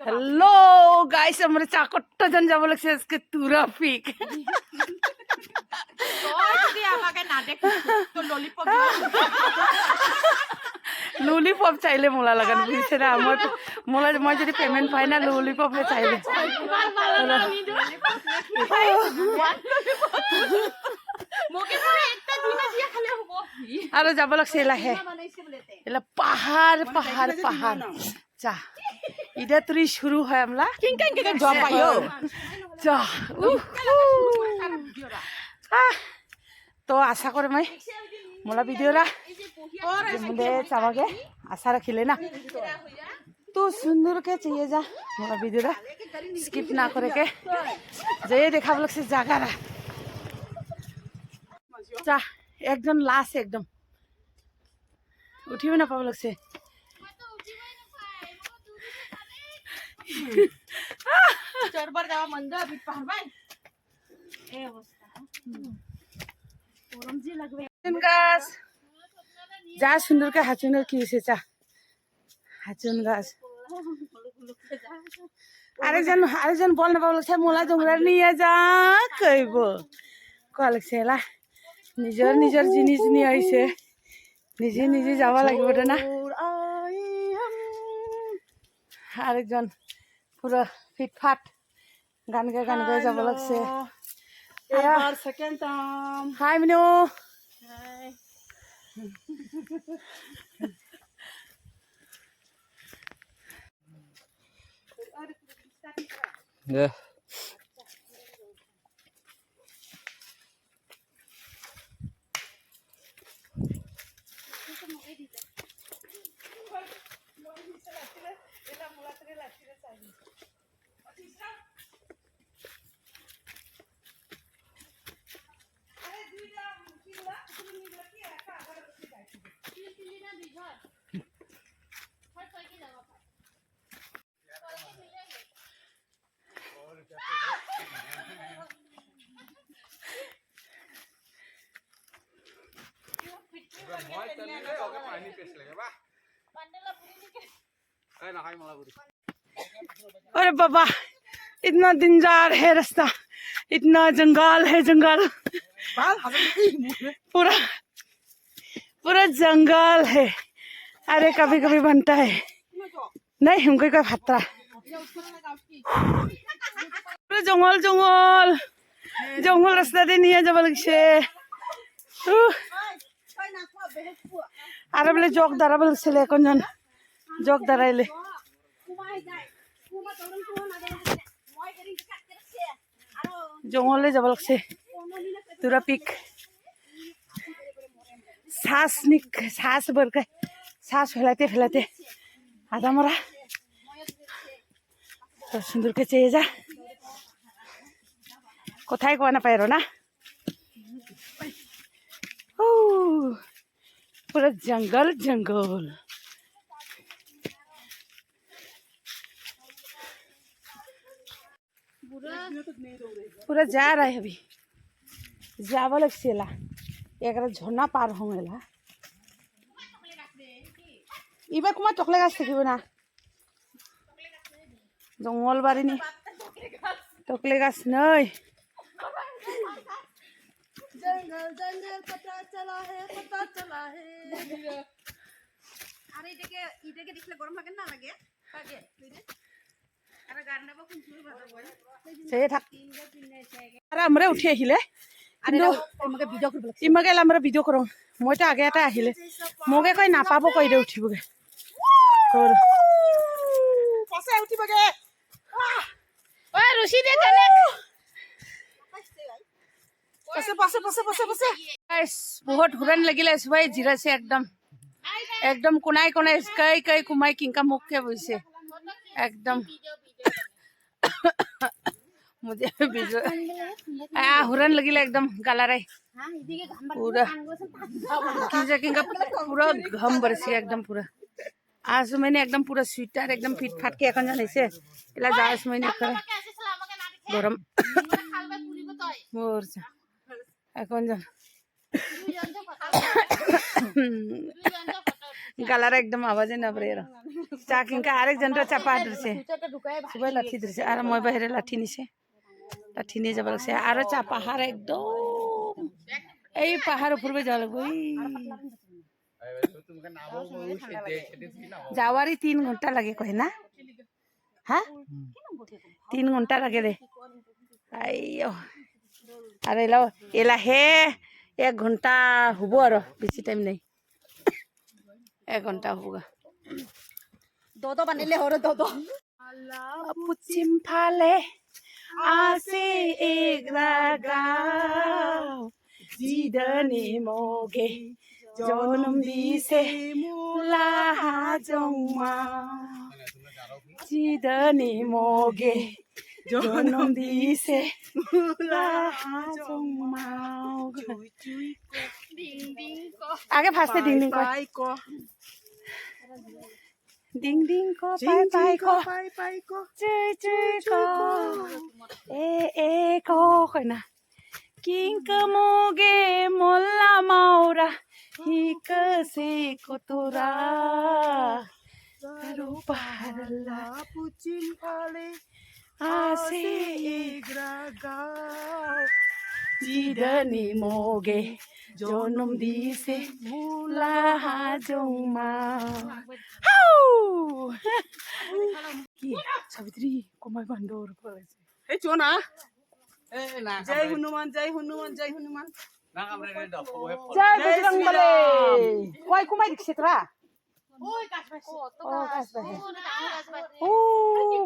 Hello guys, আমরা চাকরটা জন যাব লাগছে আজকে তুরাফিক। ললিপপ চাইলে মোলা লাগান বুঝছে না আমার মোলা মই যদি পেমেন্ট পাই না ললিপপ চাইলে আৰু যাব লাগছে লাহে এলা পাহাড় পাহাড় পাহাড় চা ইটা তুই শুরু হয় আমলা চা তো আশা করে মই মোলা ভিডিওরা मुझे चावागे आशा रखिले ना तो सुंदर के चाहिए जा मोला वीडियो स्किप ना करे के जे देखा लग से जगह जा एकदम लास्ट एकदम उठी ना पाव लग से चरबर जावा मंद अभी पहाड़ ए अवस्था ओरमजी लगवे गाছ যা সুন্দর কে হাচুনের কি হয়েছে চা হাচুন গাছ আরেকজন বল না বলছে মোলা জংরা নিয়ে যা কইব কলেছে এলা নিজের নিজের জিনিস নিয়ে আইছে নিজে নিজে যাওয়া লাগবে না আরেকজন পুরো ফিটফাট গান গায়ে যাব লাগছে এবার সেকেন্ড টাইম হাই মিনু হাই Yeah. अरे बाबा इतना दिनजार है रास्ता इतना जंगल है जंगल पूरा पूरा जंगल है अरे कभी कभी बनता है नहीं हमको कोई खतरा पूरा जंगल जंगल जंगल रास्ता दे नहीं जब लगছে আর বলে জগ দাঁড়াবে ছেলে এখন জন জগ দাঁড়াইলে জঙ্গলে যাব লাগছে তুরাপিক শ্বাস বরকে শ্বাস ফেলাতে ফেলাতে আধা মরা তো সুন্দরকে চেয়ে যা কোথায় কোয়া না পাইরো না पूरा जंगल जंगल पूरा जा रहा है अभी जावा लग सेला एक झरना पार होंगेला इबा कुमा टकले गाछ থাকিব না জঙ্গল বাড়ি নি টকলে গাছ নয় जंगल जंगल पता चला है अरे इटाके देखले गरम লাগে না লাগে লাগে আরে গান নাবা কোন শুরু বাজাবো সেই থাক আরে আমরা উঠি আহিলে আরে আমাকে ভিডিও করব লাগছে ইমাগে আমরা ভিডিও করম মইটা আগে এটা আহিলে মগে কই না পাবো কই দে উঠিবগে তোর পাছে উঠিবগে ওই রশি দে তালে गाइस बहुत हुरन लगिले भाई जीरा से एकदम कोनाई कोनाई कई कई कुमाई किंका मुख के बइसे एकदम मुझे बीजो हुरन लगिले एकदम गालाराय पूरा किंका पूरा घम बरसी एकदम पूरा आज मैंने एकदम पूरा स्वेटर एकदम फिट फाट के এখন জানাইছে এলা যাস मैंने গরম মোরছা এখন জান গালার একদম আওয়াজে না পড়ে চা কিনকা আরেকজনটা চাপা ধরছে সবাই লাঠি ধরছে আর মই বাহিরে লাঠি নিছে লাঠি নিয়ে যাব লাগছে আর চা পাহাড় একদম এই পাহাড় উপরে যাওয়া লাগবে যাওয়ারই 3 ঘন্টা লাগে কয় না হ্যাঁ 3 ঘন্টা লাগে রে আইও আর এলা হে 1 ঘন্টা হব আর বেশি টাইম নেই 1 ঘন্টা হবগা দদ বানিলে হরে দদ পশ্চিম ফালে আছে এগরা গাঁও জিদনি মগে জনম দিছে মুলা জংমা জিদনি মগে জনম দিছে মুলা জংমা আগে ফার্স্টে ডিং ডিং কর ডিং ডিং কো পাই কো চুই চুই কো এ কো কই না কিংক মোগে মোল্লা মাওরা হিক সে কতরা রূপারলা পুচিন ফালে আসে এগরা গাও জিদনি মোগে জনম দিছে মুলা জংমা হাউ কি সাবিত্রী কমাই বান্দর পড়েছে এই চো না জয় হনুমান জয় হনুমান জয় হনুমান জয় বজরং বলে কই কমাই দিছে তোরা ওই গাছ বাই ও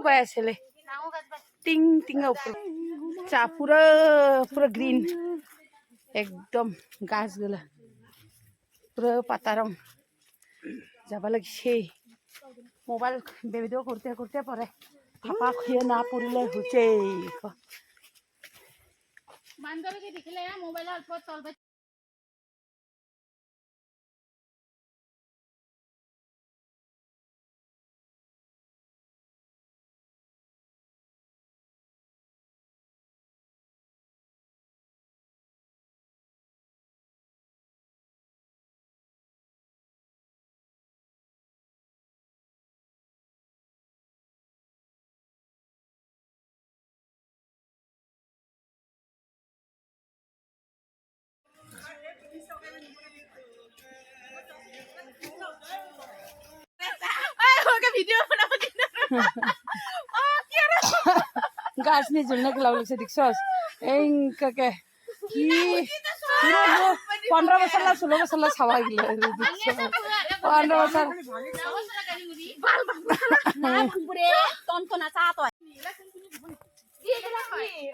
গাছ ছেলে টিং টিং উপর চা পুরো পুরো গ্রিন একদম গাছগুলা পুরো পাতা রং যাবা লাগছে মোবাইল ভিডিও করতে করতে পরে থাপা খুঁয়ে না পড়লে হচ্ছে বান্ধবীকে দেখিলে মোবাইল অল্প চলবে গাছ নিয়ে জন্য লাভ লাগছে দেখছস এই কাকে কি 15 বছর না 16 বছর ছাওয়া গেল 15 বছর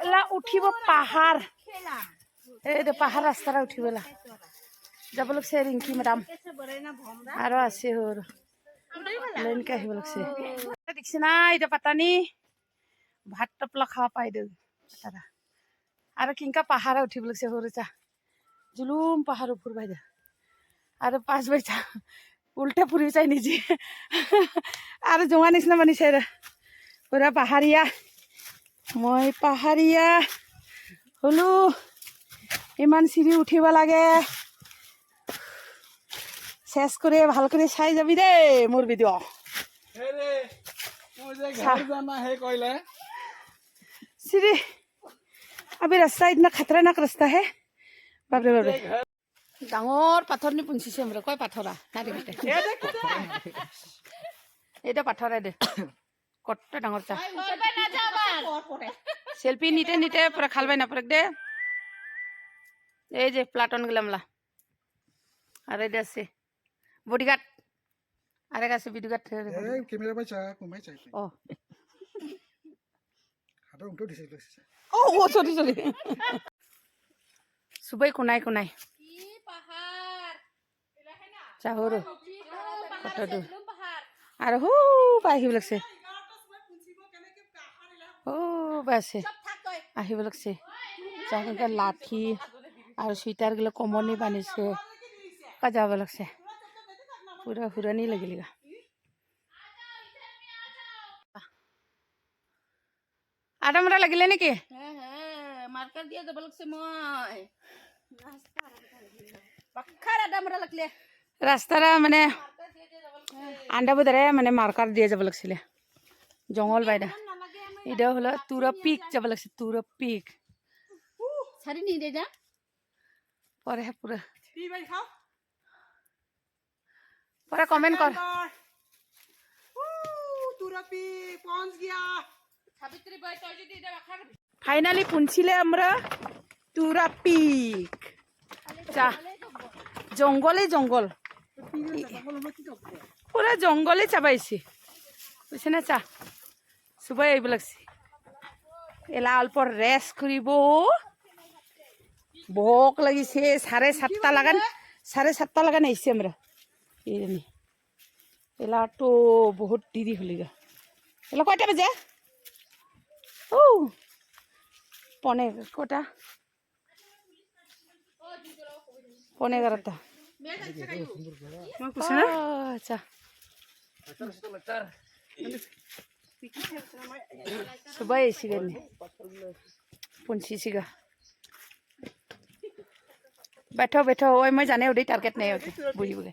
এলা উঠিব পাহাড় এই পাহাড় রাস্তাটা উঠিবলা যাব লাগছে রিঙ্কি ম্যাডাম আর আছে ওর লেনকে আহিব লাগছে দেখছি না এটা পাতানি ভাত টপলা খাওয়া পাই দে তারা আর কিংকা পাহাড়ে উঠিব লাগছে সৰু চা জুলুম পাহাড় উপৰ বাইদে আৰ 5 বাইচা উল্টা ফুৰি চাই নিজে আৰ জোঙা নিচিনা বানিছে পুৰা পাহাৰীয়া মই পাহাৰীয়া হলো ইমান চিৰি উঠিব লাগে শেষ করে ভালো করে চাই যাবি রে মোর ভিডিও सीढ़ी अभी रास्ता इतना खतरनाक रास्ता है बाबरे बाबरे डांगर पाथर नि पुंसिसे हमरे कय पाथरा नारे गटे एटा पाथर दे कट्ट डांगर चा सेल्फी निते निते पूरा खालबाय ना परक दे ए जे प्लाटन गलामला अरे देसे बॉडीगार्ड अरे गासे बॉडीगार्ड ए कैमरा बाचा कुमाय चाइ ओ हातो उंटो दिसे लसे ओ सॉरी सॉरी सुबह कोनाय कोनाय কি পাহাড় এলা হেনা চাহरो পাহাড় একদম পাহাড় আর হু আহিব লাগছে ও বাসে সব থাক কই আহিব লাগছে চাহকে লাঠি আর সুইটার গুলো কমনি বানিছে কা যাব লাগছে পুরা হুরানি লাগিলিগা আটামরা লাগিলে নাকি হ্যাঁ হ্যাঁ মার্কার দিয়ে যাব লাগছে মই পাখাৰ আদা মৰা লাগিলে ৰাস্তাৰে মানে আন্দা বজাৰে মানে মাৰ্কাৰ দিয়ে যাব লাগিছিলে জংঘল বাইদা এতিয়া হ'লে তুৰা পিক যাব লাগিছিল তুৰা পিক চাৰি নি দে যা পৰে পুৰা পরে কমেন্ট কর ফাইনালি পুনছিলে আমরা তুরা পিক চা জঙ্গলে জঙ্গল পুরা জঙ্গলে চাবাইছি বুঝছে না চা সবাই এইব লাগছে এলা অল্প রেস্ট করিব ভোক লাগিছে 7:30 লাগান আইছি আমরা এই এলা তো বহুত দেরি হলি গা এলা কয়টা বাজে ও পনে কটা 11:30 আচ্ছা সবাই এসে গেল পৌঁছিছিগা बैठो बैठो ओए मैं जाने उड़ी टारगेट नहीं होती बुझी बोले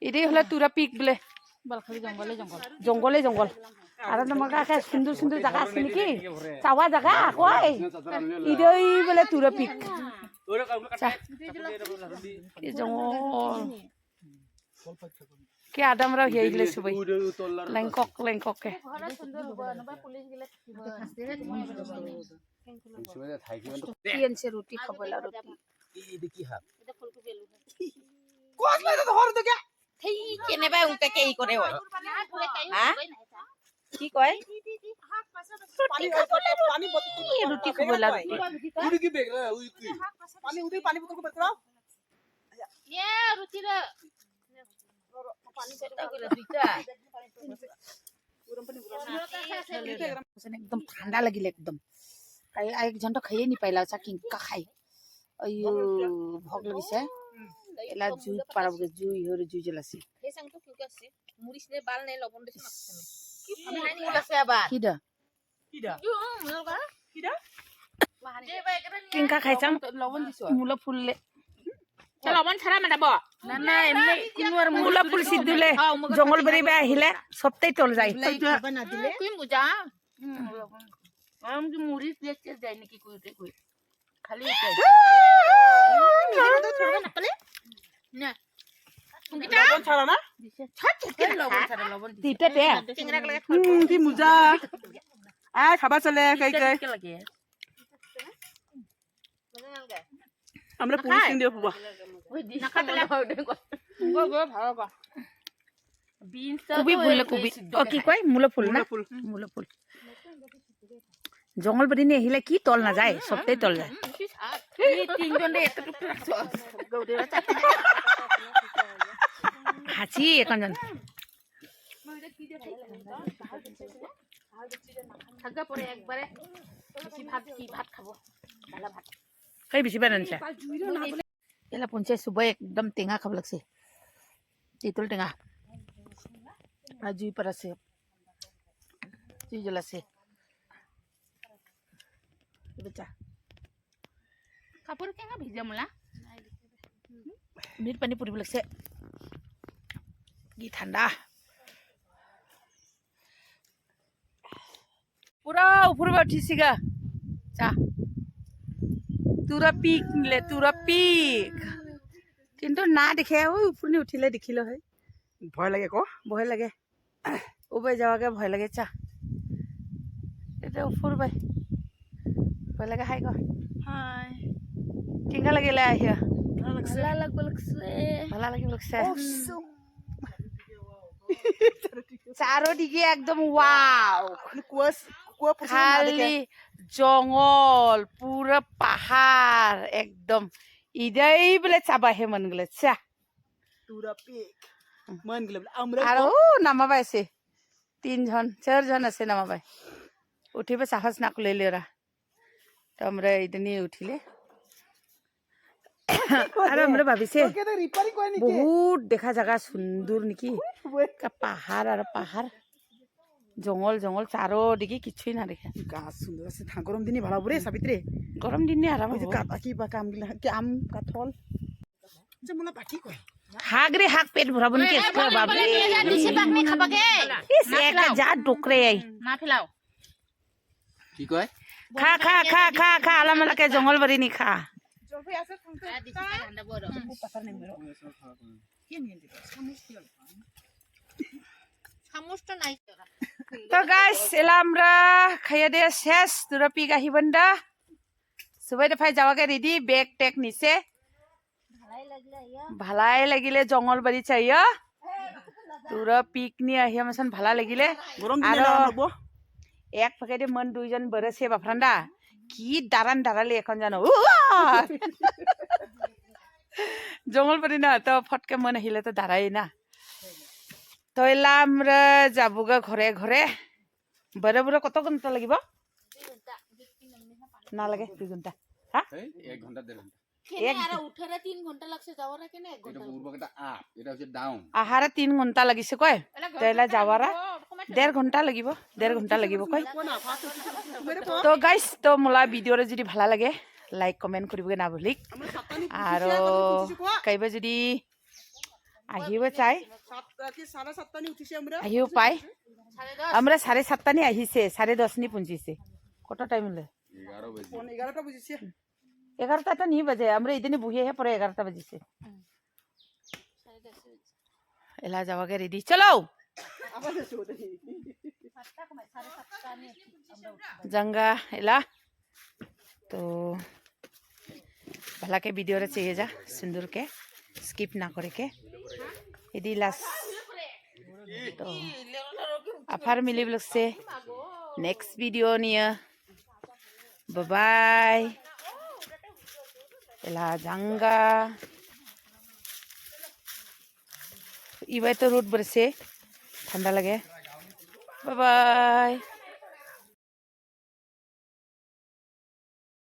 इधर हला तुरा पिक बोले बालखाली जंगले जंगल जंगले जंगल आरो नमका का सुंदर सुंदर जगह আছে নেকি চাওয়া জায়গা কই ইদই বলে তুরা পিক এই জঙ্গল কে আদামরা হেইলে সবাই লেংকক কে পিএনসি রুটি খাবলা রুটি কি কয় ৰুটি খাবলা একদম ঠান্ডা লাগিলে একদম এক ঘন্টা খাইয়ে নি পাইলা চা কিংকা খাই अयो भोग लगिसे एला जुई पारबगे जुई हरे जुई जलासी हे संग तो क्यों आसे मुरिस ने बाल ने लबन देस माखसे की फाइनी गलासे आबार किदा यो मुलगा किदा जे बाय किंका खाइचां लबन दिसो मुला फुलले चल लबन छरा मादाबो ना ना एमने कुनवर मुला फुल सिद्धुले जंगल बरी बे आहिले सबताई तल जाय बना दिले कुइन बुजा हम की मुरिस लेके जाय नि की कोई खाली খাবা চলে আমরা পুলিশ কিন দিব পুবা কবি ফুল কবি ও কি কয় মূলা ফুল না মূলা ফুল জঙ্গল বাড়ি নিয়ে আহিলে কি তল না যায় সবটাই তল যায় হাঁচি এখনজন কই বেশি বানান এলা পঞ্চায়েত সবাই একদম টেঙা খাব লাগছে তেঁতুল টেঙা আর জুই পার আছে জুই জ্বলাছে बेचा कापूर केंगा भिजा मला नीट पानी पुरी लगसे की ठंडा पूरा ऊपर बैठीसीगा चा तुरा पिक निले तुरा पिक किंतु ना देखे ओय ऊपर नि उठिले देखिलो है भय लागे को भय लागे उबे जावागे भय लागे चा एटा ऊपर बाय भय लगे हाय को हाय केंगा লাগিলে আহিয়া ভালা লাগছে চারোদিকে একদম ওয়াও খালি জঙ্গল পুরো পাহাড় একদম ইদাই বলে চাবাহে মন গলে চা তুরা পিক মন গলে আমরা আর নামাবাই আছে 3 জন 4 জন আছে নামাবাই উঠিবে সাহস না কইলে ওরা তো আমরা ইদনি উঠিলে আর আমরা ভাবিছে বহুত দেখা জায়গা সুন্দর নাকি পাহাড় আর পাহাড় জঙ্গল জঙ্গল চারোদিকে কিছুই না দেখে গাছ সুন্দর আছে গরম দিনই ভালো রে সাবিত্রী গরম দিনে আরাম ওই যে হব কাটা কি বা কামগিলা কি আম কাঠল যে মোলা পাখি কয় শাক রে শাক পেট ভরাব নেকি বাবরে যা ডুকরে না ফেলাও কি কয় খা খা খা খা খা আলামালাকে জঙ্গল বাড়ি নি খা সামুসটা নাই তো গাইস এলা আমরা খাইয়া দিয়ে শেষ তোরা পিক আহিবেন দা সবাই দেখাই যাওয়াকে রেডি বেগ টেক নিচে ভালাই লাগিলে জঙ্গল বাড়ি চাইয়া তোরা পিক নিয়ে আহি আমাसन ভালা লাগিলে গরম আর দিনে না হবো এক ফাঁকে মন দুইজন বেড়েছে বাফরান্দা কি দাঁড়ান দাঁড়ালে এখন জানো জঙ্গল বাড়ি না তো ফটকে মন আহিলে তো দাঁড়াই না তো এলা আমরা যাবগা ঘরে ঘরে বড় বড় কত ঘন্টা লাগিব না লাগে 2 ঘন্টা হ্যাঁ 1 ঘন্টা 1.5 ঘন্টা আর উঠারে 3 ঘন্টা লাগছে যাওয়ার কেন 1 ঘন্টা এটা পূর্বকটা আপ এটা হচ্ছে ডাউন আহারে 3 ঘন্টা লাগিছে কয় তো এলা যাওয়ারা 1.5 ঘন্টা লাগিব 1.5 ঘন্টা লাগিব কয় তো গাইস তো মোলা ভিডিওরে যদি ভালো লাগে লাইক কমেন্ট করিবগে না ভুলিক আর কাইবা যদি আহিব চাই আহিও পাই আমরা 7:30 নি আহিছে 10:30 নি পৌঁছিছে কত টাইম হলে 11 বাজে 11টা বুঝিছে 11টা তো নি বাজে আমরা এদিনে বহিয়ে হে পরে 11টা বাজিছে এলা যাওয়াকে রেডি চলো जंगा एला तो भला के वीडियो रे चाहिए जा सिंदूर के स्किप ना करे के यदि लास्ट तो आफार मिली ब्लॉग से नेक्स्ट वीडियो निया बाय बाय एला जंगा इबाय तो रोड बरसे ठंडा लगे बाय बाय